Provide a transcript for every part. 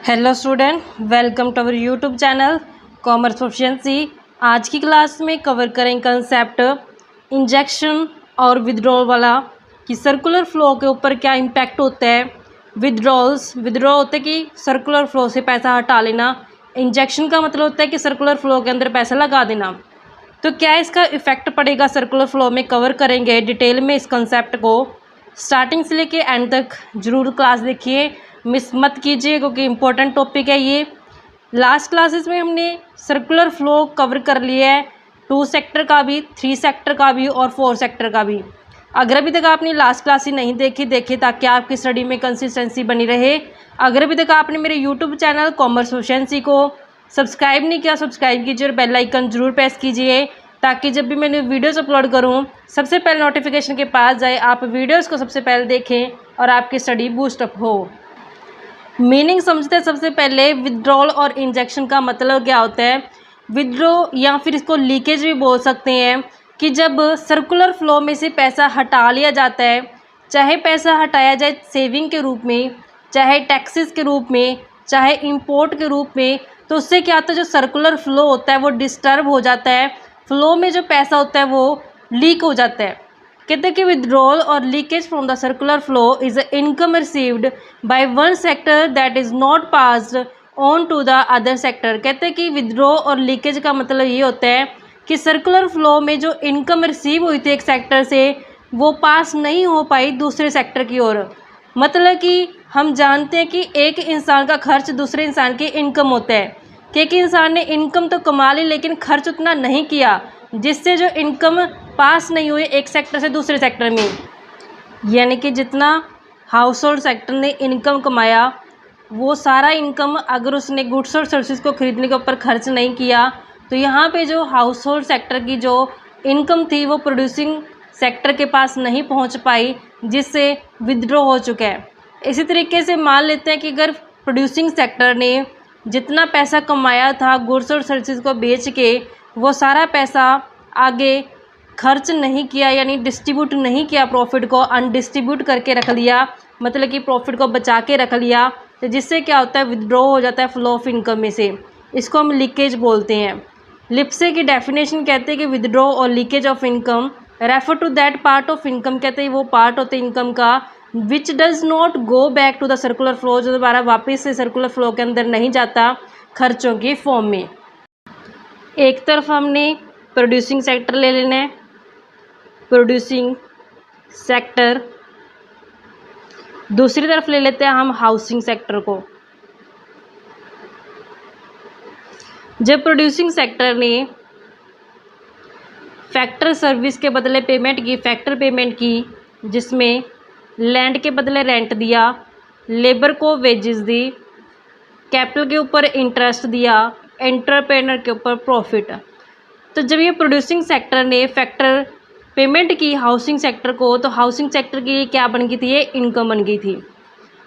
Hello student, welcome to our YouTube channel commerce proficiency. आज की class में cover करेंगे कंसेप्ट इंजेक्शन और विदड्रॉल वाला कि सर्कुलर फ्लो के ऊपर क्या इम्पैक्ट होता है। विदड्रॉ होता है कि सर्कुलर फ्लो से पैसा हटा लेना। इंजेक्शन का मतलब होता है कि सर्कुलर फ्लो के अंदर पैसा लगा देना। तो क्या इसका इफ़ेक्ट पड़ेगा सर्कुलर फ्लो में, कवर करेंगे डिटेल में इस कंसेप्ट को। स्टार्टिंग से लेके एंड तक जरूर क्लास देखिए, मिस मत कीजिए क्योंकि इम्पोर्टेंट टॉपिक है ये। लास्ट क्लासेस में हमने सर्कुलर फ्लो कवर कर लिया है, 2 सेक्टर का भी, 3 सेक्टर का भी और 4 सेक्टर का भी। अगर अभी तक आपने लास्ट क्लास ही नहीं देखी ताकि आपकी स्टडी में कंसिस्टेंसी बनी रहे। अगर अभी तक आपने मेरे यूट्यूब चैनल कॉमर्स प्रोफिशिएंसी को सब्सक्राइब नहीं किया, सब्सक्राइब कीजिए और बेल आइकन जरूर प्रेस कीजिए ताकि जब भी मैंने वीडियोस अपलोड करूं सबसे पहले नोटिफिकेशन के पास जाए, आप वीडियोस को सबसे पहले देखें और आपकी स्टडी बूस्टअप हो। मीनिंग समझते हैं सबसे पहले। विदड्रॉल और इंजेक्शन का मतलब क्या होता है। विदड्रॉ या फिर इसको लीकेज भी बोल सकते हैं कि जब सर्कुलर फ्लो में से पैसा हटा लिया जाता है, चाहे पैसा हटाया जाए सेविंग के रूप में, चाहे टैक्सेस के रूप में, चाहे इंपोर्ट के रूप में, तो उससे क्या होता है, जो सर्कुलर फ्लो होता है वो डिस्टर्ब हो जाता है। फ्लो में जो पैसा होता है वो लीक हो जाता है। कहते हैं कि विदड्रॉल और leakage from the circular flow is income received by one sector that is not passed on to the other sector. कहते हैं कि विदड्रॉ और लीकेज का मतलब ये होता है कि सर्कुलर फ्लो में जो इनकम रिसीव हुई थी एक सेक्टर से, वो पास नहीं हो पाई दूसरे सेक्टर की ओर। मतलब कि हम जानते हैं कि एक इंसान का खर्च दूसरे इंसान की इनकम होता है कि एक इंसान ने इनकम तो कमा ली लेकिन खर्च उतना नहीं किया, जिससे जो इनकम पास नहीं हुई एक सेक्टर से दूसरे सेक्टर में। यानी कि जितना हाउस होल्ड सेक्टर ने इनकम कमाया वो सारा इनकम अगर उसने गुड्स और सर्विसेज को खरीदने के ऊपर खर्च नहीं किया, तो यहाँ पे जो हाउस होल्ड सेक्टर की जो इनकम थी वो प्रोड्यूसिंग सेक्टर के पास नहीं पहुँच पाई, जिससे विदड्रॉ हो चुका है। इसी तरीके से मान लेते हैं कि अगर प्रोड्यूसिंग सेक्टर ने जितना पैसा कमाया था गुड्स और सर्विसेज को बेच के, वो सारा पैसा आगे खर्च नहीं किया, यानी डिस्ट्रीब्यूट नहीं किया, प्रॉफिट को अनडिस्ट्रीब्यूट करके रख लिया, मतलब कि प्रॉफिट को बचा के रख लिया, तो जिससे क्या होता है, विदड्रॉ हो जाता है फ्लो ऑफ इनकम में से। इसको हम लीकेज बोलते हैं। लिप्से की डेफिनेशन कहते हैं कि विदड्रॉ और leakage of income refer to that part of income, कहते हैं वो पार्ट होते हैं इनकम का which does not go back to the circular flow, जो दोबारा वापस से सर्कुलर फ्लो के अंदर नहीं जाता खर्चों की फॉर्म में। एक तरफ हमने प्रोड्यूसिंग सेक्टर ले लेना है, प्रोड्यूसिंग सेक्टर। दूसरी तरफ ले लेते हैं हम हाउसिंग सेक्टर को। जब प्रोड्यूसिंग सेक्टर ने फैक्टर सर्विस के बदले पेमेंट की, फैक्टर पेमेंट की, जिसमें लैंड के बदले रेंट दिया, लेबर को वेजेस दी, कैपिटल के ऊपर इंटरेस्ट दिया, एंटरप्रेन्योर के ऊपर प्रॉफिट। तो जब ये प्रोड्यूसिंग सेक्टर ने फैक्टर पेमेंट की हाउसिंग सेक्टर को, तो हाउसिंग सेक्टर की लिए क्या बन गई थी, ये इनकम बन गई थी।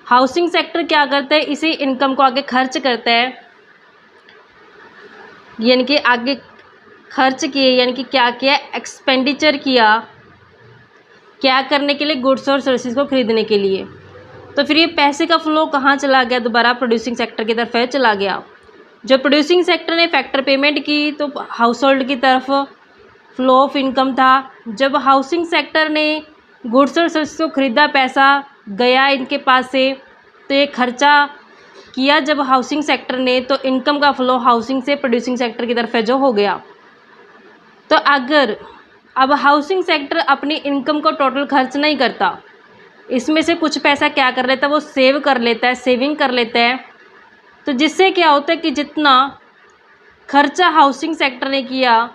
हाउसिंग सेक्टर क्या करता है, इसी इनकम को आगे खर्च करता है, यानी कि आगे खर्च किए, यानी कि क्या किया, एक्सपेंडिचर किया, क्या करने के लिए, गुड्स और सर्विसेज को खरीदने के लिए। तो फिर ये पैसे का फ्लो कहाँ चला गया, दोबारा प्रोड्यूसिंग सेक्टर की तरफ चला गया। जब प्रोड्यूसिंग सेक्टर ने फैक्टर पेमेंट की तो हाउस होल्ड की तरफ फ्लो ऑफ इनकम था। जब हाउसिंग सेक्टर ने गुड्स और सर्विसेज को खरीदा, पैसा गया इनके पास से, तो ये खर्चा किया जब हाउसिंग सेक्टर ने, तो इनकम का फ्लो हाउसिंग से प्रोड्यूसिंग सेक्टर की तरफ जो हो गया। तो अगर अब हाउसिंग सेक्टर अपनी इनकम को टोटल खर्च नहीं करता, इसमें से कुछ पैसा क्या कर लेता है, वो सेव कर लेता है, सेविंग कर लेता है। तो जिससे क्या होता है कि जितना खर्चा हाउसिंग सेक्टर ने किया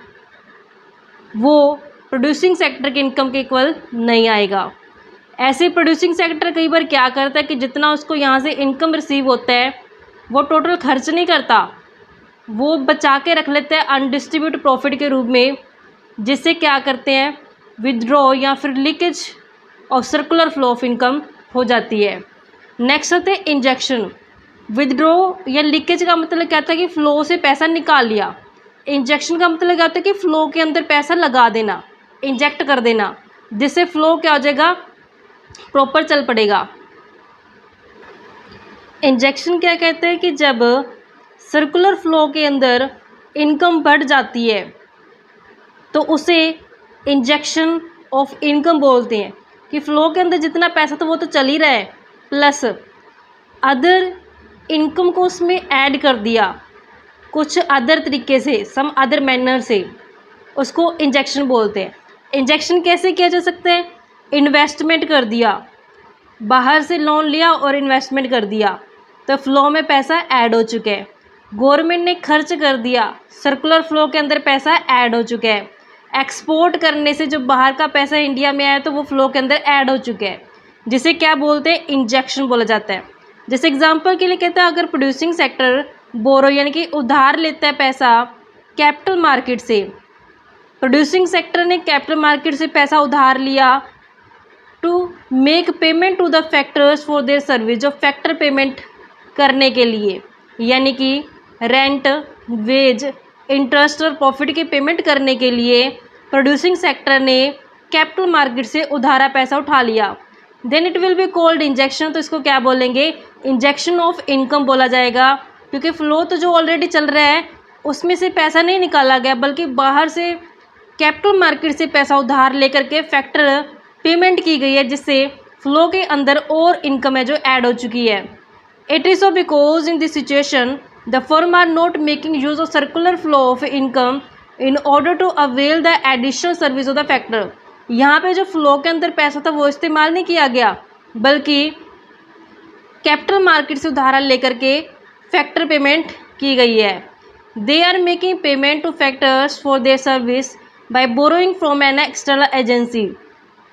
वो प्रोड्यूसिंग सेक्टर की इनकम के इक्वल नहीं आएगा। ऐसे प्रोड्यूसिंग सेक्टर कई बार क्या करता है कि जितना उसको यहाँ से इनकम रिसीव होता है वो टोटल खर्च नहीं करता, वो बचा के रख लेते हैं अनडिस्ट्रीब्यूट प्रॉफिट के रूप में, जिससे क्या करते हैं, विदड्रॉ या फिर लीकेज और सर्कुलर फ्लो ऑफ इनकम हो जाती है। नेक्स्ट होते हैं इंजेक्शन। विदड्रॉ या लीकेज का मतलब क्या था कि फ्लो से पैसा निकाल लिया। इंजेक्शन का मतलब क्या होता है कि फ्लो के अंदर पैसा लगा देना, इंजेक्ट कर देना, जिससे फ्लो क्या हो जाएगा, प्रॉपर चल पड़ेगा। इंजेक्शन क्या कहते हैं कि जब सर्कुलर फ्लो के अंदर इनकम बढ़ जाती है तो उसे इंजेक्शन ऑफ इनकम बोलते हैं, कि फ़्लो के अंदर जितना पैसा तो वो तो चल ही रहा है, प्लस अदर इनकम को उसमें ऐड कर दिया कुछ अदर तरीके से, सम अदर मैनर से, उसको इंजेक्शन बोलते हैं। इंजेक्शन कैसे किया जा सकता है? इन्वेस्टमेंट कर दिया, बाहर से लोन लिया और इन्वेस्टमेंट कर दिया तो फ़्लो में पैसा ऐड हो चुका है। गवर्नमेंट ने खर्च कर दिया, सर्कुलर फ़्लो के अंदर पैसा ऐड हो चुका है। एक्सपोर्ट करने से जो बाहर का पैसा इंडिया में आया तो वो फ़्लो के अंदर ऐड हो चुका है, जिसे क्या बोलते हैं? इंजेक्शन बोला जाता है। जैसे एग्जांपल के लिए कहते हैं, अगर प्रोड्यूसिंग सेक्टर बोरो यानी कि उधार लेता है पैसा कैपिटल मार्केट से, प्रोड्यूसिंग सेक्टर ने कैपिटल मार्केट से पैसा उधार लिया to make payment to the factors for their service, जो फैक्टर पेमेंट करने के लिए, यानी कि रेंट, वेज, इंटरेस्ट और प्रॉफिट की पेमेंट करने के लिए प्रोड्यूसिंग सेक्टर ने कैपिटल मार्केट से उधारा पैसा उठा लिया, then it will be called injection. तो इसको क्या बोलेंगे? इंजेक्शन ऑफ इनकम बोला जाएगा, क्योंकि फ़्लो तो जो ऑलरेडी चल रहा है उसमें से पैसा नहीं निकाला गया, बल्कि बाहर से कैपिटल मार्केट से पैसा उधार लेकर के फैक्टर पेमेंट की गई है, जिससे फ़्लो के अंदर और इनकम है जो ऐड हो चुकी है। It is so because in this situation the firm are not making use of circular flow of income in order to avail the additional service of the factor. यहाँ पे जो फ्लो के अंदर पैसा था वो इस्तेमाल नहीं किया गया, बल्कि कैपिटल मार्केट से उधार लेकर के फैक्टर पेमेंट की गई है। They are making payment to factors for their service by borrowing from an external agency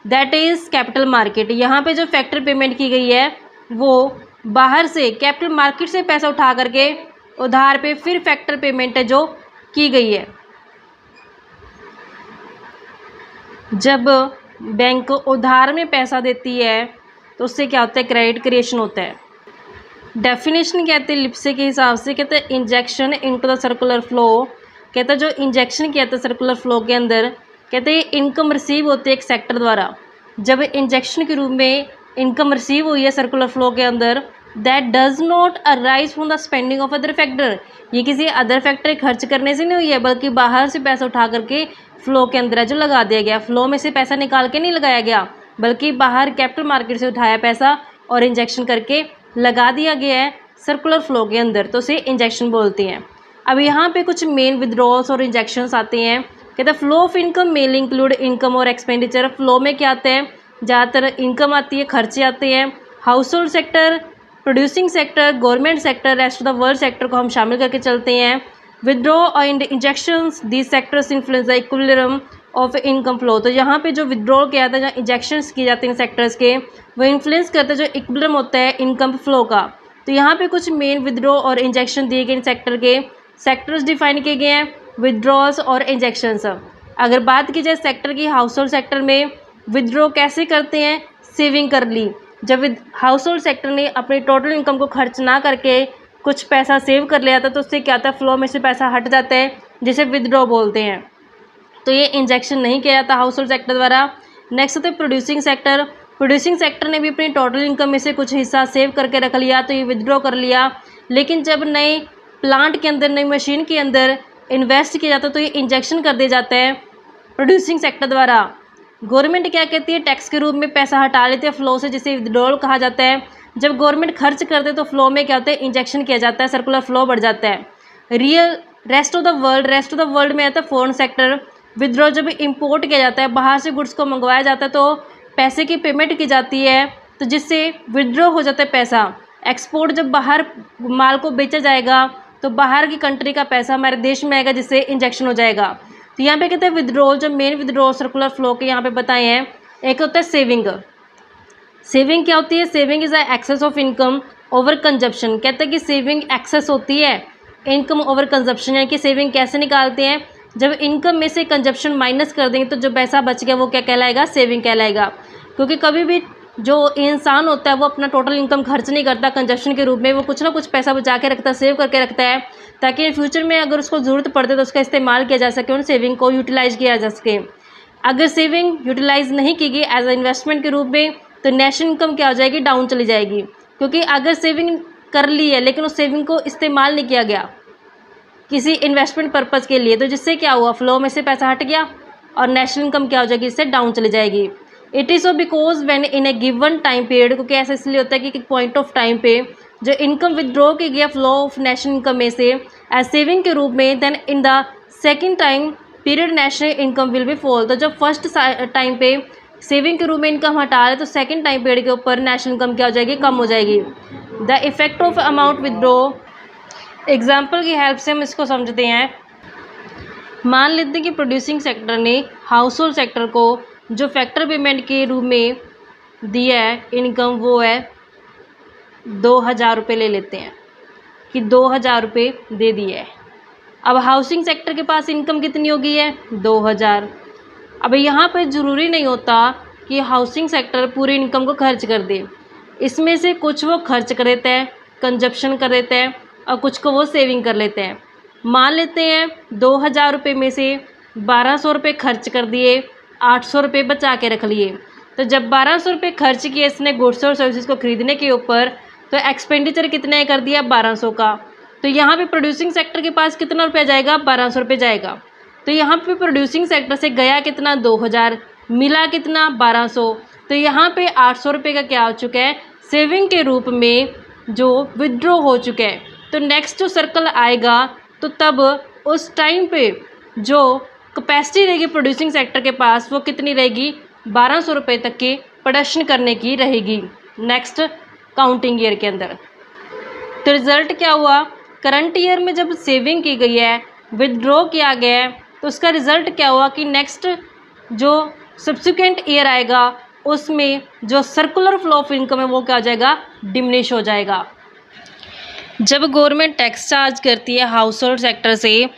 that is capital market. यहाँ पे जो फैक्टर पेमेंट की गई है वो बाहर से कैपिटल मार्केट से पैसा उठा करके उधार पे फिर फैक्टर पेमेंट है जो की गई है। जब बैंक उधार में पैसा देती है तो उससे क्या होता है? क्रेडिट क्रिएशन होता है। डेफिनेशन कहते हैं लिप्से के हिसाब से, कहते हैं injection into the circular flow. कहते हैं जो इंजेक्शन किया था सर्कुलर फ्लो के अंदर, कहते हैं इनकम रिसीव होती है एक सेक्टर द्वारा। जब इंजेक्शन के रूप में इनकम रिसीव हुई है सर्कुलर फ्लो के अंदर, that does not arise from the spending of other factor, ये किसी अदर फैक्टर खर्च करने से नहीं हुई है, बल्कि बाहर से पैसा उठा करके फ़्लो के अंदर जो लगा दिया गया। फ़्लो में से पैसा निकाल के नहीं लगाया गया, बल्कि बाहर कैपिटल मार्केट से उठाया पैसा और इंजेक्शन करके लगा दिया गया है सर्कुलर फ्लो के अंदर, तो उसे इंजेक्शन बोलते हैं। अब यहाँ पे कुछ मेन विड्रॉल्स और इंजेक्शंस आते हैं। कहते हैं flow of income mail include income और एक्सपेंडिचर। फ्लो में क्या आते हैं? ज़्यादातर इनकम आती है, खर्चे आते हैं। House hold sector, producing sector, government sector, rest of the world sector को हम शामिल करके चलते हैं। Withdraw and injections these sectors influence the equilibrium of income flow. तो यहाँ पे जो विदड्रॉ किया जाता है, जहाँ इंजेक्शंस किए जाते हैं सेक्टर्स के, वो इन्फ्लुएंस करते हैं जो इक्विलिब्रियम होता है इनकम फ्लो का। तो यहाँ पे कुछ मेन विदड्रॉ और इंजेक्शन दिए गए इन सेक्टर के, सेक्टर्स डिफाइन किए गए हैं, विदड्रॉल्स और इंजेक्शंस। अगर बात की जाए सेक्टर की, हाउस होल्ड सेक्टर में विदड्रॉ कैसे करते हैं? सेविंग कर ली। जब हाउस होल्ड सेक्टर ने अपनी टोटल इनकम को खर्च ना करके कुछ पैसा सेव कर लिया था, तो उससे क्या होता है? फ्लो में से पैसा हट जाता है, जिसे विदड्रॉ बोलते हैं। तो ये इंजेक्शन नहीं किया जाता हाउस होल्ड सेक्टर द्वारा। नेक्स्ट होता है प्रोड्यूसिंग सेक्टर। प्रोड्यूसिंग सेक्टर ने भी अपनी टोटल इनकम में से कुछ हिस्सा सेव करके रख लिया, तो ये विदड्रॉ कर लिया। लेकिन जब नए प्लांट के अंदर, नई मशीन के अंदर इन्वेस्ट किया जाता है, तो ये इंजेक्शन कर दिया जाता है प्रोड्यूसिंग सेक्टर द्वारा। गवर्नमेंट क्या कहती है? टैक्स के रूप में पैसा हटा लेते हैं फ्लो से, जिसे विदड्रॉल कहा जाता है। जब गवर्नमेंट खर्च करते हैं तो फ्लो में क्या होता है? इंजेक्शन किया जाता है, सर्कुलर फ्लो बढ़ जाता है। रेस्ट ऑफ द वर्ल्ड में आता है फॉरेन सेक्टर। विदड्रॉ जब इंपोर्ट किया जाता है, बाहर से गुड्स को मंगवाया जाता है, तो पैसे की पेमेंट की जाती है, तो जिससे विदड्रॉ हो जाता है पैसा। एक्सपोर्ट जब बाहर माल को बेचा जाएगा तो बाहर की कंट्री का पैसा हमारे देश में आएगा, जिससे इंजेक्शन हो जाएगा। तो यहाँ पे कहते हैं विदड्रॉल, जो मेन विदड्रॉल सर्कुलर फ्लो के यहाँ पे बताए हैं। एक होता है सेविंग। सेविंग क्या होती है? Saving is a excess of income over consumption. कहते हैं कि सेविंग एक्सेस होती है इनकम ओवर कंजप्शन। यानी कि सेविंग कैसे निकालते हैं? जब इनकम में से कंजप्शन माइनस कर देंगे तो जो पैसा बच गया वो क्या कहलाएगा? सेविंग कहलाएगा। क्योंकि कभी भी जो इंसान होता है वो अपना टोटल इनकम खर्च नहीं करता कंजप्शन के रूप में, वो कुछ ना कुछ पैसा बचा के रखता है, सेव करके रखता है, ताकि फ्यूचर में अगर उसको ज़रूरत पड़ते तो उसका इस्तेमाल किया जा सके, उन सेविंग को यूटिलाइज किया जा सके। अगर सेविंग यूटिलाइज नहीं की गई एज अ इन्वेस्टमेंट के रूप में, तो नेशनल इनकम क्या हो जाएगी? डाउन चली जाएगी। क्योंकि अगर सेविंग कर ली है लेकिन उस सेविंग को इस्तेमाल नहीं किया गया किसी इन्वेस्टमेंट पर्पज़ के लिए, तो जिससे क्या हुआ, फ्लो में से पैसा हट गया और नेशनल इनकम क्या हो जाएगी, इससे डाउन चली जाएगी। It is so because when in A given time period, क्योंकि ऐसा इसलिए होता है कि एक पॉइंट ऑफ टाइम पे जो इनकम विदड्रॉ की गया फ्लो ऑफ नेशनल इनकम में से एज सेविंग के रूप में, then in the second time period national income will be fall. तो जब फर्स्ट टाइम पे सेविंग के रूप में इनकम हटा रहे तो सेकेंड टाइम पीरियड के ऊपर नेशनल इनकम क्या हो जाएगी, कम हो जाएगी। The effect of amount withdraw, example की हेल्प से हम इसको समझते हैं। मान लेते हैं कि प्रोड्यूसिंग सेक्टर ने हाउस होल्ड सेक्टर को जो फैक्टर पेमेंट के रूप में दिया है इनकम, वो है 2000 रुपये ले लेते हैं कि 2000 रुपये दे दिए है। अब हाउसिंग सेक्टर के पास इनकम कितनी हो गई है, 2000। अब यहाँ पर ज़रूरी नहीं होता कि हाउसिंग सेक्टर पूरी इनकम को खर्च कर दे, इसमें से कुछ वो खर्च कर देता है, कंजप्शन कर देता है, और कुछ को वो सेविंग कर लेते हैं। मान लेते हैं 2000 रुपये में से 1200 रुपये खर्च कर दिए, 800 रुपये बचा के रख लिए। तो जब 1200 रुपये खर्च किए इसने गुड्स और सर्विसेज को ख़रीदने के ऊपर, तो एक्सपेंडिचर कितना कर दिया, 1200 का। तो यहाँ पे प्रोड्यूसिंग सेक्टर के पास कितना रुपया जाएगा, 1200 रुपये जाएगा। तो यहाँ पे प्रोड्यूसिंग सेक्टर से गया कितना, 2000, मिला कितना, 1200। तो यहाँ पे 800 रुपये का क्या हो चुका है, सेविंग के रूप में जो विदड्रॉ हो चुका है। तो नेक्स्ट जो सर्कल आएगा तो तब उस टाइम पे जो कैपेसिटी रहेगी प्रोड्यूसिंग सेक्टर के पास वो कितनी रहेगी, 1200 रुपये तक के प्रोडक्शन करने की रहेगी नेक्स्ट काउंटिंग ईयर के अंदर। तो रिज़ल्ट क्या हुआ, करंट ईयर में जब सेविंग की गई है, विदड्रॉ किया गया है, तो उसका रिज़ल्ट क्या हुआ कि नेक्स्ट जो सब्सिक्वेंट ईयर आएगा उसमें जो सर्कुलर फ्लो ऑफ इनकम है वो क्या हो जाएगा, डिमिनिश हो जाएगा। जब गवर्नमेंट टैक्स चार्ज करती है हाउस होल्ड सेक्टर से,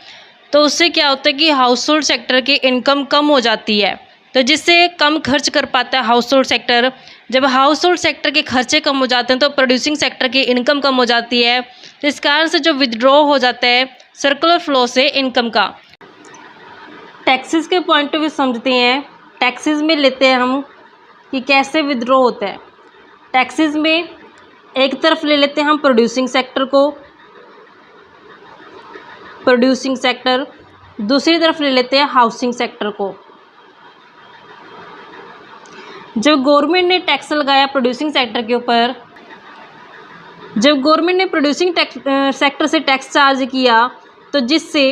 तो उससे क्या होता है कि हाउस होल्ड सेक्टर की इनकम कम हो जाती है, तो जिससे कम खर्च कर पाता है हाउस होल्ड सेक्टर। जब हाउस होल्ड सेक्टर के खर्चे कम हो जाते हैं तो प्रोड्यूसिंग सेक्टर की इनकम कम हो जाती है। तो इस कारण से जो विदड्रॉ हो जाता है सर्कुलर फ्लो से इनकम का। टैक्सेस के पॉइंट ऑफ व्यू समझते हैं। टैक्सेस में लेते हैं हम कि कैसे विदड्रॉ होता है। टैक्सेस में एक तरफ ले लेते हैं हम प्रोड्यूसिंग सेक्टर को, प्रोड्यूसिंग सेक्टर, दूसरी तरफ ले लेते हैं हाउसिंग सेक्टर को। जब गवर्नमेंट ने टैक्स लगाया प्रोड्यूसिंग सेक्टर के ऊपर, जब गवर्नमेंट ने प्रोड्यूसिंग सेक्टर से टैक्स चार्ज किया, तो जिससे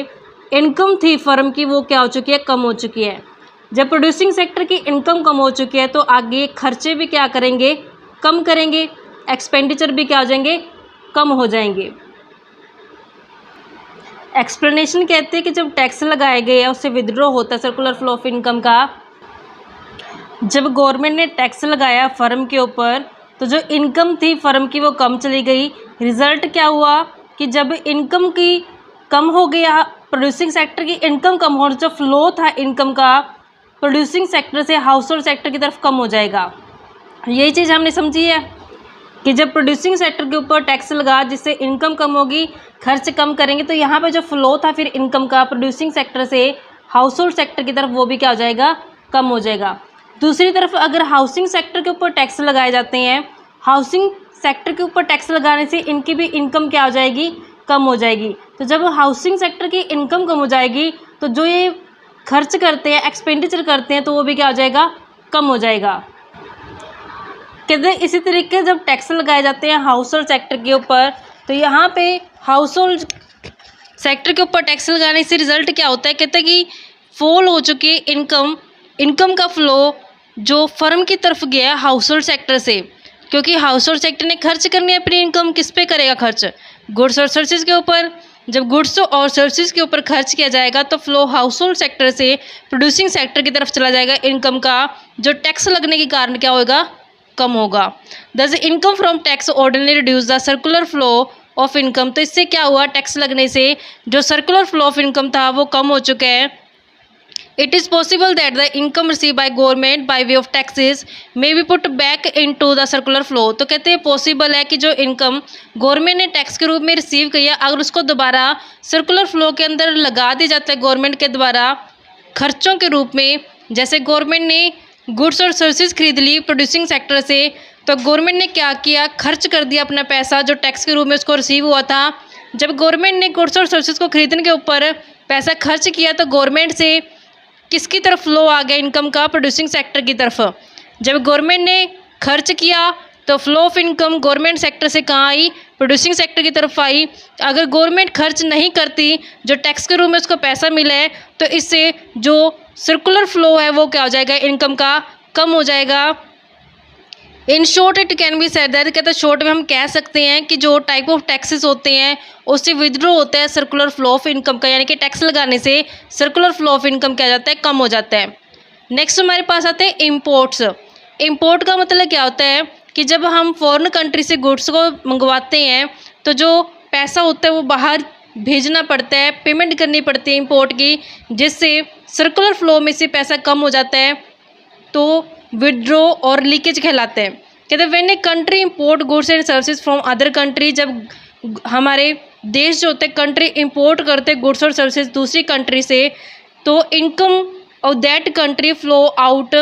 इनकम थी फर्म की वो क्या हो चुकी है, कम हो चुकी है। जब प्रोड्यूसिंग सेक्टर की इनकम कम हो चुकी है तो आगे खर्चे भी क्या करेंगे, कम करेंगे, एक्सपेंडिचर भी क्या हो जाएंगे, कम हो जाएंगे। एक्सप्लेनेशन कहते हैं कि जब टैक्स लगाए गए उससे विदड्रॉ होता है सर्कुलर फ्लो ऑफ इनकम का। जब गवर्नमेंट ने टैक्स लगाया फर्म के ऊपर तो जो इनकम थी फर्म की वो कम चली गई। रिज़ल्ट क्या हुआ कि जब इनकम की कम हो गया, प्रोड्यूसिंग सेक्टर की इनकम कम होने, जो फ्लो था इनकम का प्रोड्यूसिंग सेक्टर से हाउस होल्ड सेक्टर की तरफ कम हो जाएगा। यही चीज़ हमने समझी है कि जब प्रोड्यूसिंग सेक्टर के ऊपर टैक्स लगा जिससे इनकम कम होगी, खर्च कम करेंगे, तो यहाँ पे जो फ्लो था फिर इनकम का प्रोड्यूसिंग सेक्टर से हाउस होल्ड सेक्टर की तरफ वो भी क्या हो जाएगा, कम हो जाएगा। दूसरी तरफ अगर हाउसिंग सेक्टर के ऊपर टैक्स लगाए जाते हैं, हाउसिंग सेक्टर के ऊपर टैक्स लगाने से इनकी भी इनकम क्या हो जाएगी, कम हो जाएगी। तो जब हाउसिंग सेक्टर की इनकम कम हो जाएगी तो जो ये खर्च करते हैं, एक्सपेंडिचर करते हैं, तो वो भी क्या हो जाएगा, कम हो जाएगा। कहते हैं इसी तरीके जब टैक्स लगाए जाते हैं हाउस होल्ड सेक्टर के ऊपर, तो यहाँ पे हाउस होल्ड सेक्टर के ऊपर टैक्स लगाने से रिजल्ट क्या होता है, कहते हैं कि फॉल हो चुकी इनकम का फ्लो जो फर्म की तरफ गया हाउस होल्ड सेक्टर से, क्योंकि हाउस होल्ड सेक्टर ने खर्च करनी है अपनी इनकम, किस पे करेगा खर्च, गुड्स और सर्विसेज के ऊपर। जब गुड्स और सर्विसेज के ऊपर खर्च किया जाएगा तो फ्लो हाउस होल्ड सेक्टर से प्रोड्यूसिंग सेक्टर की तरफ चला जाएगा इनकम का, जो टैक्स लगने के कारण क्या होगा, कम होगा। दस income from tax ordinary reduce the circular flow of income. तो इससे क्या हुआ, टैक्स लगने से जो सर्कुलर फ्लो ऑफ इनकम था वो कम हो चुका है। It is possible that the income received by government by way of taxes may be put back into the circular flow। तो कहते हैं पॉसिबल है कि जो इनकम गवर्नमेंट ने टैक्स के रूप में रिसीव की है, अगर उसको दोबारा सर्कुलर फ्लो के अंदर लगा दी जाता है गवर्नमेंट के द्वारा खर्चों के रूप में। जैसे गवर्नमेंट ने गुड्स और सर्विसेज खरीद ली प्रोड्यूसिंग सेक्टर से, तो गवर्नमेंट ने क्या किया, खर्च कर दिया अपना पैसा जो टैक्स के रूप में उसको रिसीव हुआ था। जब गवर्नमेंट ने गुड्स और सर्विसेज को खरीदने के ऊपर पैसा खर्च किया तो गवर्नमेंट से किसकी तरफ फ्लो आ गया, इनकम का, प्रोड्यूसिंग सेक्टर की तरफ। जब गवर्नमेंट ने खर्च किया तो flow of income government sector से कहाँ आई, प्रोड्यूसिंग सेक्टर की तरफ आई। अगर गवर्नमेंट खर्च नहीं करती, जो टैक्स के रूप में उसको पैसा मिला है, तो इससे जो सर्कुलर फ्लो है वो क्या हो जाएगा, इनकम का कम हो जाएगा। In short it can be said that, कहते हैं शॉर्ट में हम कह सकते हैं कि जो टाइप ऑफ टैक्सेस होते हैं उससे विदड्रॉ होता है सर्कुलर फ्लो ऑफ इनकम का, यानी कि टैक्स लगाने से सर्कुलर फ्लो ऑफ इनकम क्या जाता है, कम हो जाता है। नेक्स्ट हमारे पास आते हैं इम्पोर्ट्स। इम्पोर्ट का मतलब क्या होता है कि जब हम फॉरेन कंट्री से गुड्स को मंगवाते हैं तो जो पैसा होता है वो बाहर भेजना पड़ता है, पेमेंट करनी पड़ती है इम्पोर्ट की, जिससे सर्कुलर फ्लो में से पैसा कम हो जाता है, तो विड्रॉ और लीकेज कहलाते हैं। कहते हैं when a country import goods and services from other country, जब हमारे देश जो होते हैं कंट्री इम्पोर्ट करते हैं गुड्स और सर्विसेज दूसरी कंट्री से, तो income of that country flow out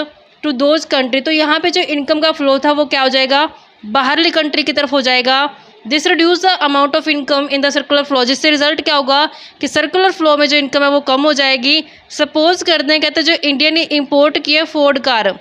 to those country, तो यहाँ पे जो इनकम का फ्लो था वो क्या हो जाएगा, बाहरली कंट्री की तरफ हो जाएगा। This reduce the amount of income in the circular flow, जिससे रिजल्ट क्या होगा कि सर्कुलर फ्लो में जो इनकम है वो कम हो जाएगी। सपोज कर दें, कहते हैं जो इंडिया ने इम्पोर्ट किया फोर्ड कार,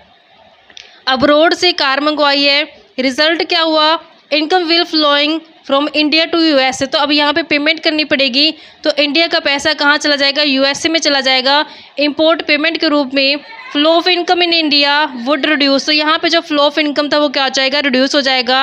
अब्रोड से कार मंगवाई है, रिजल्ट क्या हुआ, income will flowing from India to USA, तो अब यहाँ पे पेमेंट करनी पड़ेगी, तो इंडिया का पैसा कहाँ चला जाएगा, यूएसए में चला जाएगा इंपोर्ट पेमेंट के रूप में। Flow of income in India would reduce, तो यहाँ पे जो फ्लो ऑफ इनकम था वो क्या हो जाएगा, रिड्यूस हो जाएगा।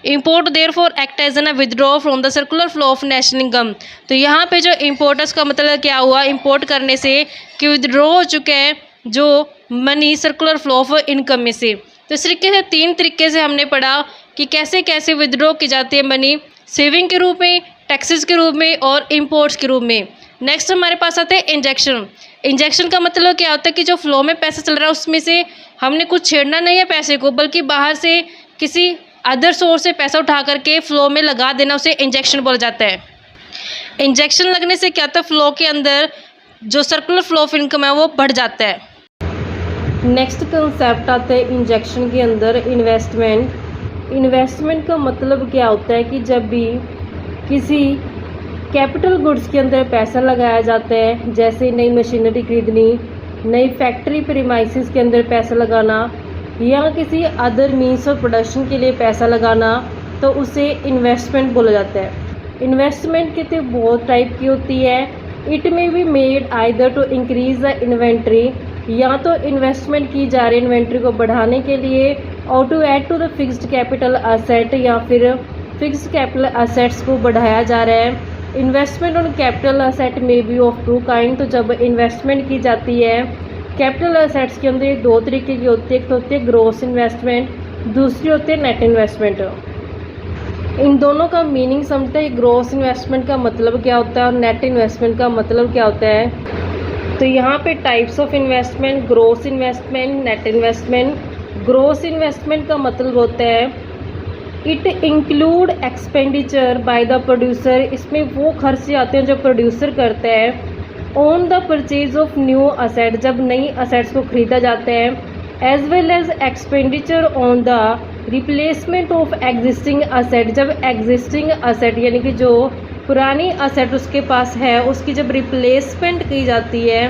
Import therefore act as an withdraw from the circular flow of national income, तो यहाँ पे जो इम्पोर्टर्स का मतलब क्या हुआ, इम्पोर्ट करने से कि विदड्रॉ हो चुके हैं जो money circular flow of income में से। तो इस तरीके से 3 तरीके से हमने पढ़ा कि कैसे कैसे विदड्रॉ की जाती है मनी, सेविंग के रूप में, टैक्सेस के रूप में और इम्पोर्ट्स के रूप में। नेक्स्ट हमारे पास आता है इंजेक्शन। इंजेक्शन का मतलब क्या होता है कि जो फ्लो में पैसा चल रहा है उसमें से हमने कुछ छेड़ना नहीं है पैसे को, बल्कि बाहर से किसी अदर सोर्स से पैसा उठा करके फ्लो में लगा देना, उसे इंजेक्शन बोला जाता है। इंजेक्शन लगने से क्या होता है, फ्लो के अंदर जो सर्कुलर फ्लो ऑफ इनकम है वो बढ़ जाता है। नेक्स्ट कंसेप्ट आता है इंजेक्शन के अंदर इन्वेस्टमेंट। इन्वेस्टमेंट का मतलब क्या होता है कि जब भी किसी कैपिटल गुड्स के अंदर पैसा लगाया जाता है, जैसे नई मशीनरी खरीदनी, नई फैक्ट्री प्रीमाइसेस के अंदर पैसा लगाना, या किसी अदर मीन्स ऑफ प्रोडक्शन के लिए पैसा लगाना, तो उसे इन्वेस्टमेंट बोला जाता है। इन्वेस्टमेंट कहते बहुत टाइप की होती है। It may be made either to increase the inventory, या तो इन्वेस्टमेंट की जा रही इन्वेंट्री को बढ़ाने के लिए, और to add to the fixed capital asset, या फिर फिक्स्ड कैपिटल असेट्स को बढ़ाया जा रहा है। इन्वेस्टमेंट ऑन कैपिटल असेट में बी ऑफ 2 काइंड, तो जब इन्वेस्टमेंट की जाती है कैपिटल असेट्स के अंदर ये 2 तरीके की होती है। एक तो होती है ग्रॉस इन्वेस्टमेंट, दूसरी होती है नेट इन्वेस्टमेंट। इन दोनों का मीनिंग समझते हैं। ग्रॉस इन्वेस्टमेंट का मतलब क्या होता है और नेट इन्वेस्टमेंट का मतलब क्या होता है। तो यहाँ पे types of investment, gross investment, net investment. Gross इन्वेस्टमेंट का मतलब होता है it include expenditure by the producer, इसमें वो खर्चे आते हैं जो प्रोड्यूसर करता है on the purchase of new asset, जब नई असेट्स को खरीदा जाता है, as well as expenditure on the replacement of existing asset, जब एग्जिस्टिंग असेट यानी कि जो पुरानी असेट उसके पास है उसकी जब रिप्लेसमेंट की जाती है